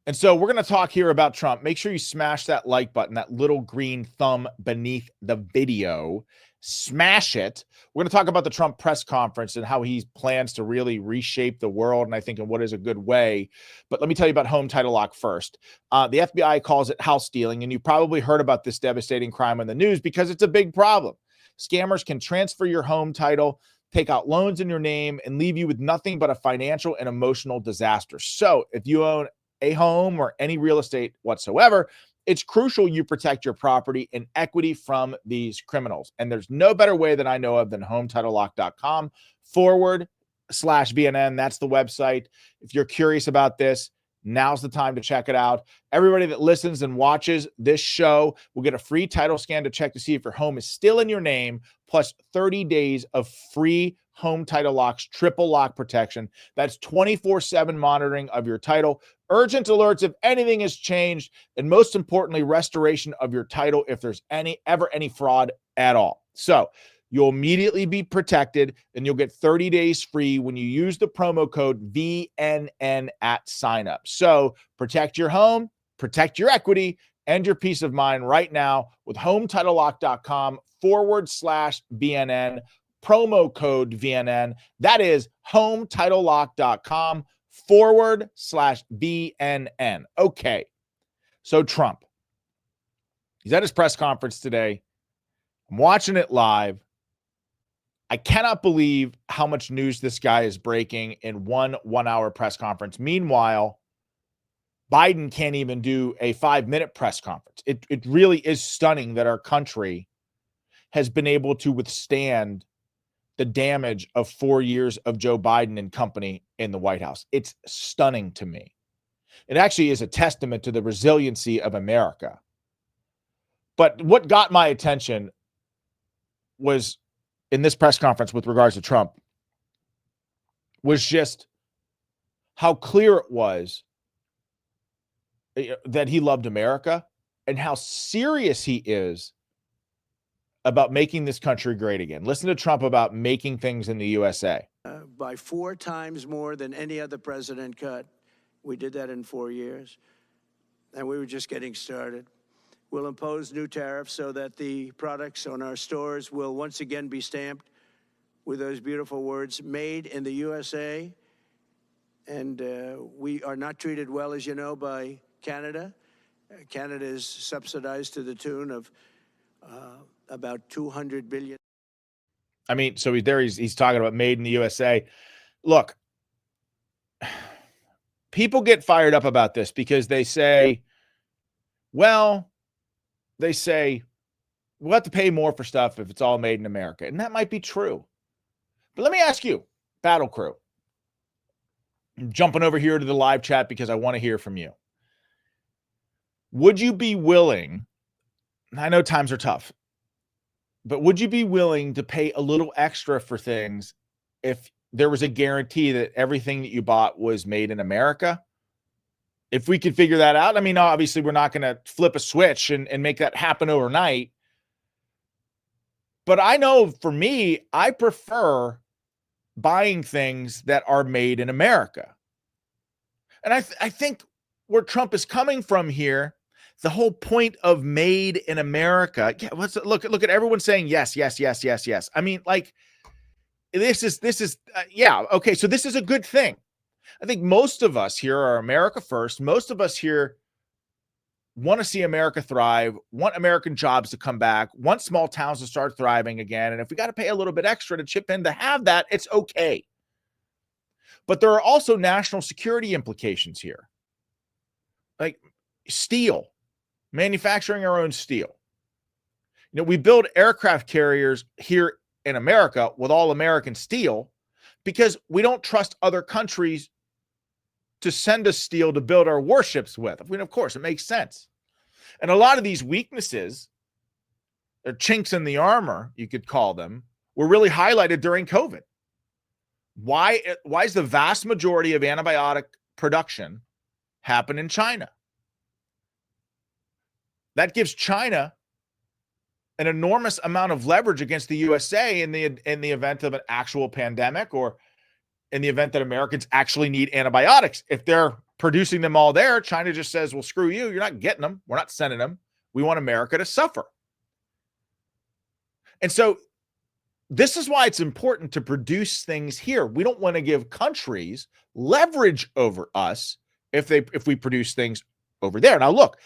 S1: And so we're going to talk here about Trump. Make sure you smash that like button, that little green thumb beneath the video. Smash it. We're going to talk about the Trump press conference and how he plans to really reshape the world, and I think in what is a good way. But let me tell you about home title lock first. The FBI calls it house stealing, and you probably heard about this devastating crime in the news because it's a big problem. Scammers can transfer your home title, take out loans in your name, and leave you with nothing but a financial and emotional disaster. So if you own a home or any real estate whatsoever, it's crucial you protect your property and equity from these criminals. And there's no better way that I know of than HometitleLock.com/BNN. That's the website. If you're curious about this, now's the time to check it out. Everybody that listens and watches this show will get a free title scan to check to see if your home is still in your name, plus 30 days of free Home Title Lock's triple lock protection. That's 24/7 monitoring of your title, urgent alerts if anything has changed, and most importantly, restoration of your title if there's ever any fraud at all. So you'll immediately be protected, and you'll get 30 days free when you use the promo code VNN at sign up. So protect your home, protect your equity, and your peace of mind right now with HometitleLock.com/BNN. Promo code VNN. That is HometitleLock.com/BNN. Okay. So Trump, he's at his press conference today. I'm watching it live. I cannot believe how much news this guy is breaking in one-hour press conference. Meanwhile, Biden can't even do a 5-minute press conference. It really is stunning that our country has been able to withstand the damage of 4 years of Joe Biden and company in the White House. It's stunning to me. It actually is a testament to the resiliency of America. But what got my attention was in this press conference with regards to Trump was just how clear it was that he loved America and how serious he is about making this country great again. Listen to Trump about making things in the USA.
S5: By 4 times more than any other president cut. We did that in 4 years, and we were just getting started. We'll impose new tariffs so that the products on our stores will once again be stamped with those beautiful words, made in the USA. And we are not treated well, as you know, by Canada. Canada is subsidized to the tune of about $200 billion.
S1: I mean, so he's talking about made in the USA. Look, people get fired up about this because they say, we'll have to pay more for stuff if it's all made in America. And that might be true. But let me ask you, Battle Crew, I'm jumping over here to the live chat because I want to hear from you. Would you be willing, I know times are tough, but would you be willing to pay a little extra for things if there was a guarantee that everything that you bought was made in America? If we could figure that out, I mean, obviously we're not going to flip a switch and make that happen overnight. But I know for me, I prefer buying things that are made in America. And I think where Trump is coming from here, the whole point of made in America. Yeah, look at everyone saying yes, yes, yes, yes, yes. I mean, like this is yeah, okay. So this is a good thing. I think most of us here are America first. Most of us here want to see America thrive, want American jobs to come back, want small towns to start thriving again. And if we got to pay a little bit extra to chip in to have that, it's okay. But there are also national security implications here. Like steel, manufacturing our own steel. We build aircraft carriers here in America with all American steel because we don't trust other countries to send us steel to build our warships with. I mean, of course, it makes sense. And a lot of these weaknesses, or chinks in the armor, you could call them, were really highlighted during COVID. Why is the vast majority of antibiotic production happen in China? That gives China an enormous amount of leverage against the USA in the event of an actual pandemic, or in the event that Americans actually need antibiotics. If they're producing them all there, China just says, well, screw you. You're not getting them. We're not sending them. We want America to suffer. And so this is why it's important to produce things here. We don't want to give countries leverage over us if we produce things over there. Now, look,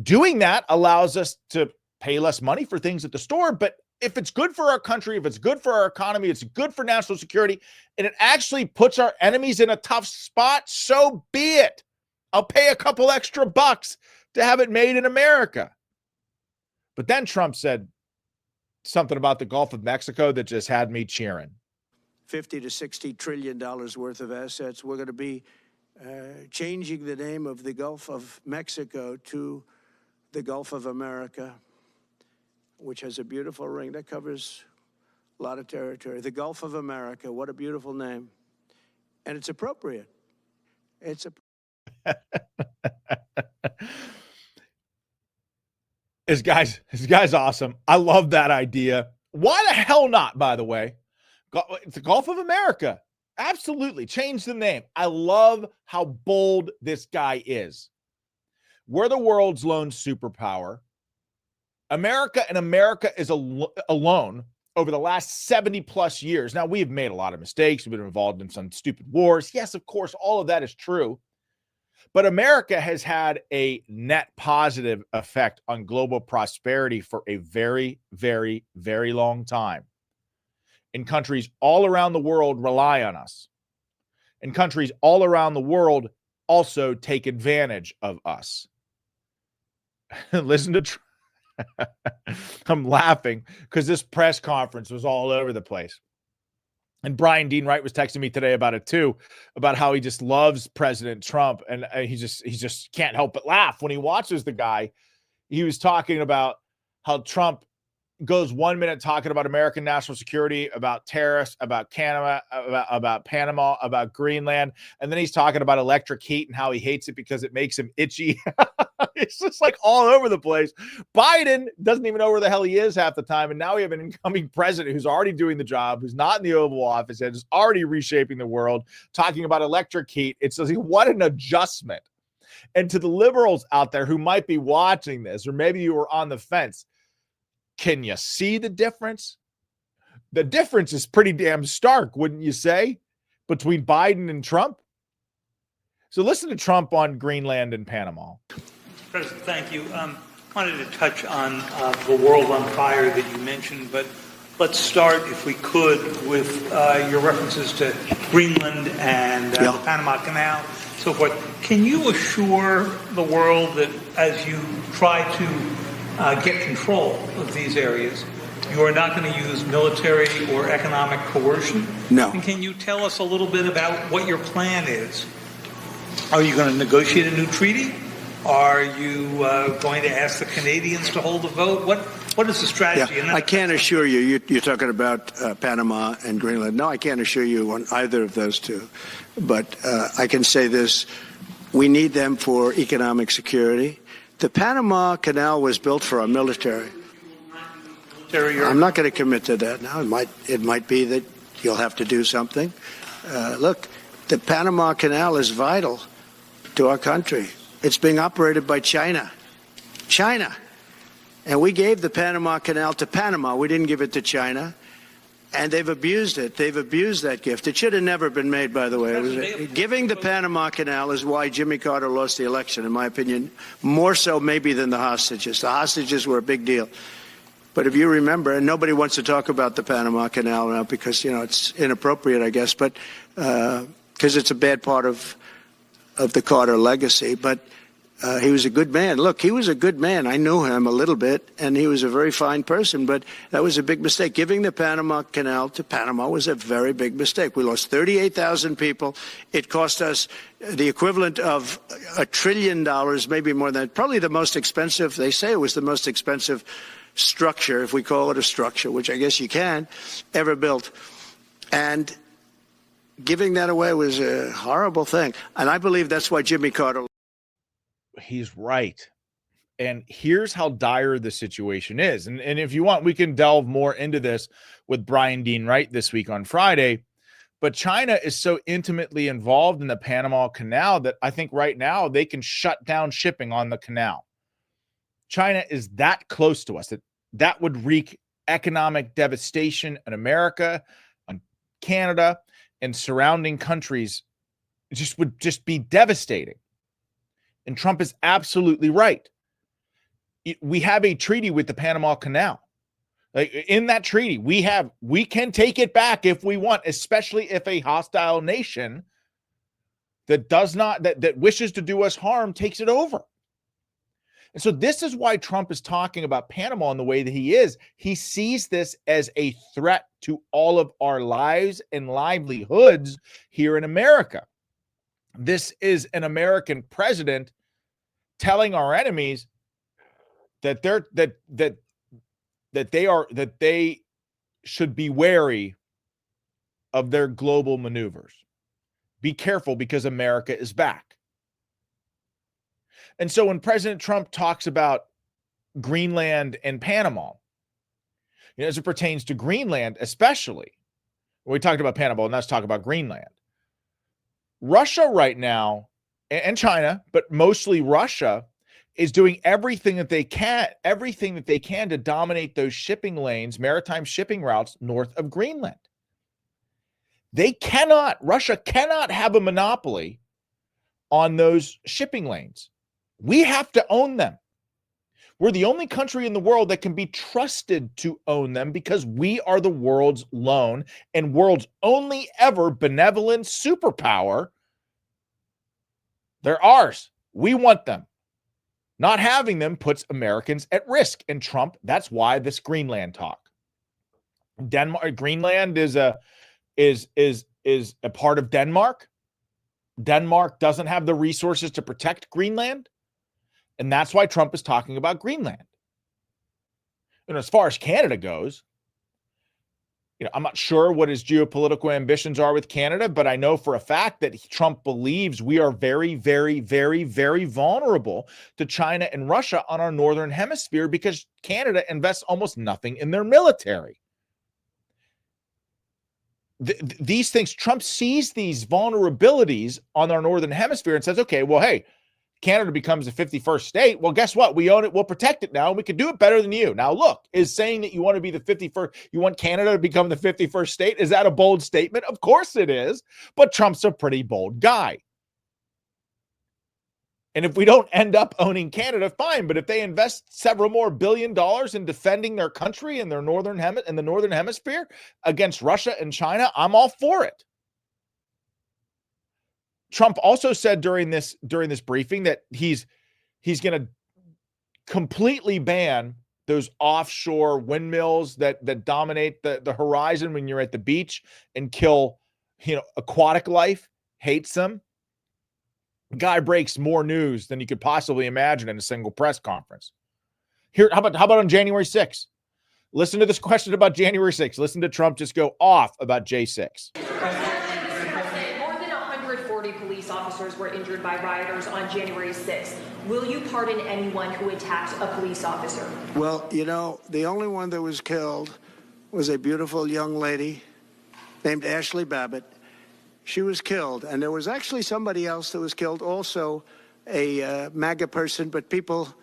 S1: doing that allows us to pay less money for things at the store, but if it's good for our country, if it's good for our economy, it's good for national security, and it actually puts our enemies in a tough spot, so be it. I'll pay a couple extra bucks to have it made in America. But then Trump said something about the Gulf of Mexico that just had me cheering.
S5: $50 to $60 trillion worth of assets. We're going to be changing the name of the Gulf of Mexico to the Gulf of America, which has a beautiful ring that covers a lot of territory. The Gulf of America, what a beautiful name. And it's appropriate.
S1: This guy's awesome. I love that idea. Why the hell not, by the way? It's the Gulf of America. Absolutely. Change the name. I love how bold this guy is. We're the world's lone superpower. America is alone over the last 70 plus years. Now, we've made a lot of mistakes. We've been involved in some stupid wars. Yes, of course, all of that is true. But America has had a net positive effect on global prosperity for a very, very, very long time. And countries all around the world rely on us. And countries all around the world also take advantage of us. Listen to I'm laughing because this press conference was all over the place. And Brian Dean Wright was texting me today about it too, about how he just loves President Trump. And he just can't help but laugh when he watches the guy. He was talking about how Trump goes 1 minute talking about American national security, about tariffs, about Canada, about Panama, about Greenland. And then he's talking about electric heat and how he hates it because it makes him itchy. It's just like all over the place. Biden doesn't even know where the hell he is half the time. And now we have an incoming president who's already doing the job, who's not in the Oval Office and is already reshaping the world, talking about electric heat. It's just, what an adjustment. And to the liberals out there who might be watching this, or maybe you were on the fence, can you see the difference? The difference is pretty damn stark, wouldn't you say, between Biden and Trump? So listen to Trump on Greenland and Panama.
S6: President, thank you. Wanted to touch on the world on fire that you mentioned, but let's start, if we could, with your references to Greenland and the Panama Canal, so forth. Can you assure the world that as you try to get control of these areas, you are not going to use military or economic coercion?
S5: No.
S6: And can you tell us a little bit about what your plan is? Are you going to negotiate a new treaty? Are you going to ask the Canadians to hold a vote? What is the strategy?
S5: Yeah, I can't assure you. You're talking about Panama and Greenland. No, I can't assure you on either of those two. But I can say this. We need them for economic security. The Panama Canal was built for our military. I'm not going to commit to that now. It might be that you'll have to do something. Look, the Panama Canal is vital to our country. It's being operated by China. And we gave the Panama Canal to Panama. We didn't give it to China. And they've abused it. They've abused that gift. It should have never been made, by the way. Giving the Panama Canal is why Jimmy Carter lost the election, in my opinion, more so maybe than the hostages. The hostages were a big deal. But if you remember, and nobody wants to talk about the Panama Canal now because, it's inappropriate, I guess, but because it's a bad part of the Carter legacy. But He was a good man. Look, he was a good man. I knew him a little bit, and he was a very fine person, but that was a big mistake. Giving the Panama Canal to Panama was a very big mistake. We lost 38,000 people. It cost us the equivalent of $1 trillion, maybe more than that. Probably the most expensive, they say it was the most expensive structure, if we call it a structure, which I guess you can, ever built. And giving that away was a horrible thing. And I believe that's why Jimmy Carter...
S1: He's right. And here's how dire the situation is. And if you want, we can delve more into this with Brian Dean Wright this week on Friday. But China is so intimately involved in the Panama Canal that I think right now they can shut down shipping on the canal. China is that close to us that would wreak economic devastation in America, on Canada, and surrounding countries. It would just be devastating. And Trump is absolutely right. We have a treaty with the Panama Canal. Like, in that treaty, we can take it back if we want, especially if a hostile nation that wishes to do us harm takes it over. And so this is why Trump is talking about Panama in the way that he is. He sees this as a threat to all of our lives and livelihoods here in America. This is an American president telling our enemies that they should be wary of their global maneuvers. Be careful because America is back. And so when President Trump talks about Greenland and Panama, as it pertains to Greenland, especially, we talked about Panama, and let's talk about Greenland. Russia right now, and China, but mostly Russia, is doing everything that they can to dominate those shipping lanes, maritime shipping routes north of Greenland. Russia cannot have a monopoly on those shipping lanes. We have to own them. We're the only country in the world that can be trusted to own them because we are the world's lone and world's only ever benevolent superpower. They're ours. We want them. Not having them puts Americans at risk. And Trump, that's why this Greenland talk. Greenland is a part of Denmark. Denmark doesn't have the resources to protect Greenland. And that's why Trump is talking about Greenland. And as far as Canada goes, I'm not sure what his geopolitical ambitions are with Canada, but I know for a fact that Trump believes we are very, very, very, very vulnerable to China and Russia on our northern hemisphere because Canada invests almost nothing in their military. These things, Trump sees these vulnerabilities on our northern hemisphere and says, okay, well, hey, Canada becomes the 51st state. Well, guess what? We own it. We'll protect it now. We can do it better than you. Now, look, is saying that you want to be the 51st, you want Canada to become the 51st state, is that a bold statement? Of course it is. But Trump's a pretty bold guy. And if we don't end up owning Canada, fine. But if they invest several more $1 billion in defending their country in the northern hemisphere against Russia and China, I'm all for it. Trump also said during this briefing that he's going to completely ban those offshore windmills that dominate the horizon when you're at the beach and kill, aquatic life. Hates them. Guy breaks more news than you could possibly imagine in a single press conference. Here, how about on January 6th? Listen to this question about January 6th. Listen to Trump just go off about J6.
S7: Police officers were injured by rioters on January 6th. Will you pardon anyone who attacked a police officer?
S5: Well, the only one that was killed was a beautiful young lady named Ashley Babbitt. She was killed, and there was actually somebody else that was killed, also a MAGA person, but people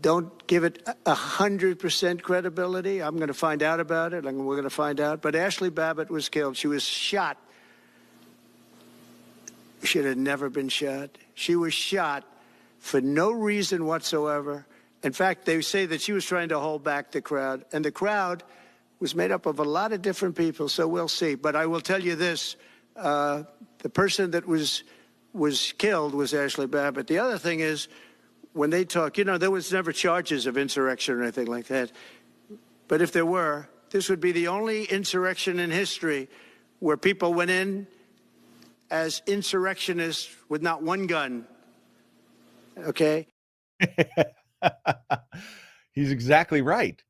S5: don't give it 100% credibility. I'm going to find out about it, and we're going to find out. But Ashley Babbitt was killed. She was shot. Should have never been shot. She was shot for no reason whatsoever. In fact, they say that she was trying to hold back the crowd, and the crowd was made up of a lot of different people, so we'll see. But I will tell you this, the person that was killed was Ashley Babbitt. The other thing is, when they talk, there was never charges of insurrection or anything like that. But if there were, this would be the only insurrection in history where people went in as insurrectionists with not one gun. Okay?
S1: He's exactly right.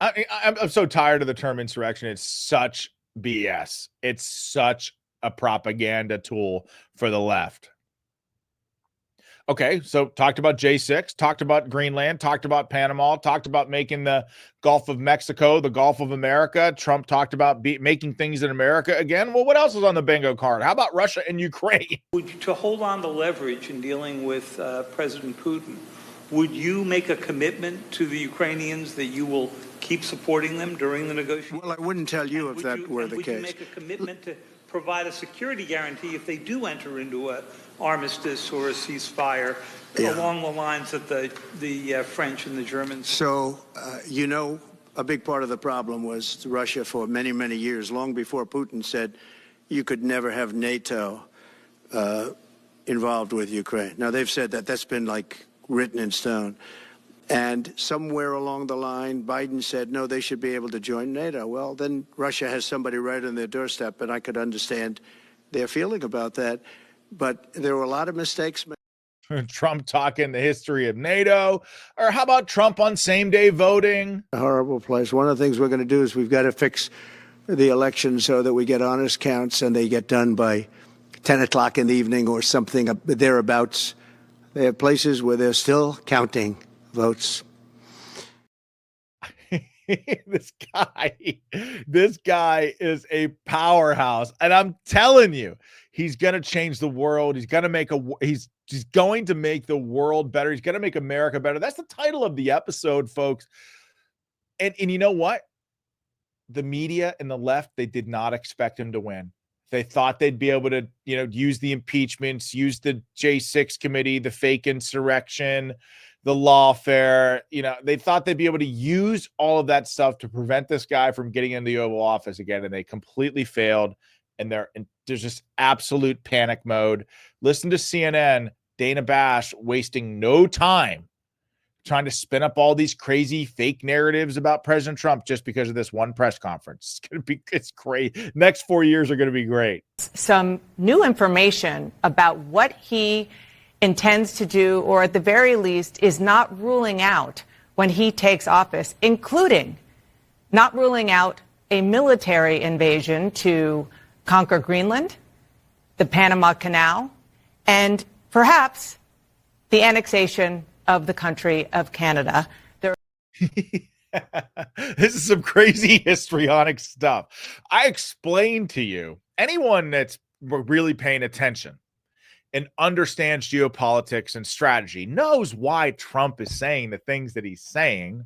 S1: I'm so tired of the term insurrection. It's such BS. It's such a propaganda tool for the left. Okay, so talked about J6, talked about Greenland, talked about Panama, talked about making the Gulf of Mexico the Gulf of America. Trump talked about making things in America again. Well, what else is on the bingo card? How about Russia and Ukraine?
S6: To hold on to leverage in dealing with President Putin, would you make a commitment to the Ukrainians that you will keep supporting them during the negotiations?
S5: Well, I wouldn't tell you if that were the case.
S6: Would you make a commitment to provide a security guarantee if they do enter into an armistice or a ceasefire along the lines that the French and the Germans?
S5: So, a big part of the problem was Russia for many, many years, long before Putin said you could never have NATO involved with Ukraine. Now, they've said that that's been like written in stone. And somewhere along the line, Biden said, no, they should be able to join NATO. Well, then Russia has somebody right on their doorstep, and I could understand their feeling about that. But there were a lot of mistakes made.
S1: Trump talking the history of NATO, or how about Trump on same-day voting?
S5: A horrible place. One of the things we're going to do is we've got to fix the election so that we get honest counts and they get done by 10 o'clock in the evening or something thereabouts. They have places where they're still counting votes.
S1: This guy is a powerhouse, and I'm telling you, he's going to change the world. He's going to make he's going to make the world better. He's going to make America better. That's the title of the episode, folks. And you know what? The media and the left, they did not expect him to win. They thought they'd be able to, use the impeachments, use the J6 committee, the fake insurrection, the lawfare. They thought they'd be able to use all of that stuff to prevent this guy from getting in the Oval Office again, and they completely failed. And there's just absolute panic mode. Listen to CNN, Dana Bash wasting no time trying to spin up all these crazy fake narratives about President Trump just because of this one press conference. It's great. Next 4 years are going to be great.
S8: Some new information about what he intends to do, or at the very least is not ruling out when he takes office, including not ruling out a military invasion to conquer Greenland, the Panama Canal, and perhaps the annexation of the country of Canada.
S1: This is some crazy histrionic stuff. I explained to you, anyone that's really paying attention and understands geopolitics and strategy knows why Trump is saying the things that he's saying.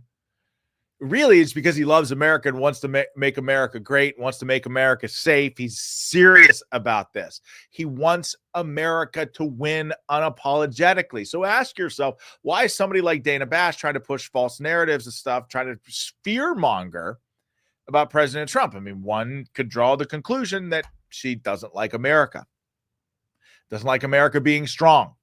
S1: Really, it's because he loves America and wants to make America great, wants to make America safe. He's serious about this. He wants America to win unapologetically. So ask yourself, why is somebody like Dana Bash trying to push false narratives and stuff, trying to fearmonger about President Trump? I mean, one could draw the conclusion that she doesn't like America, doesn't like America being strong,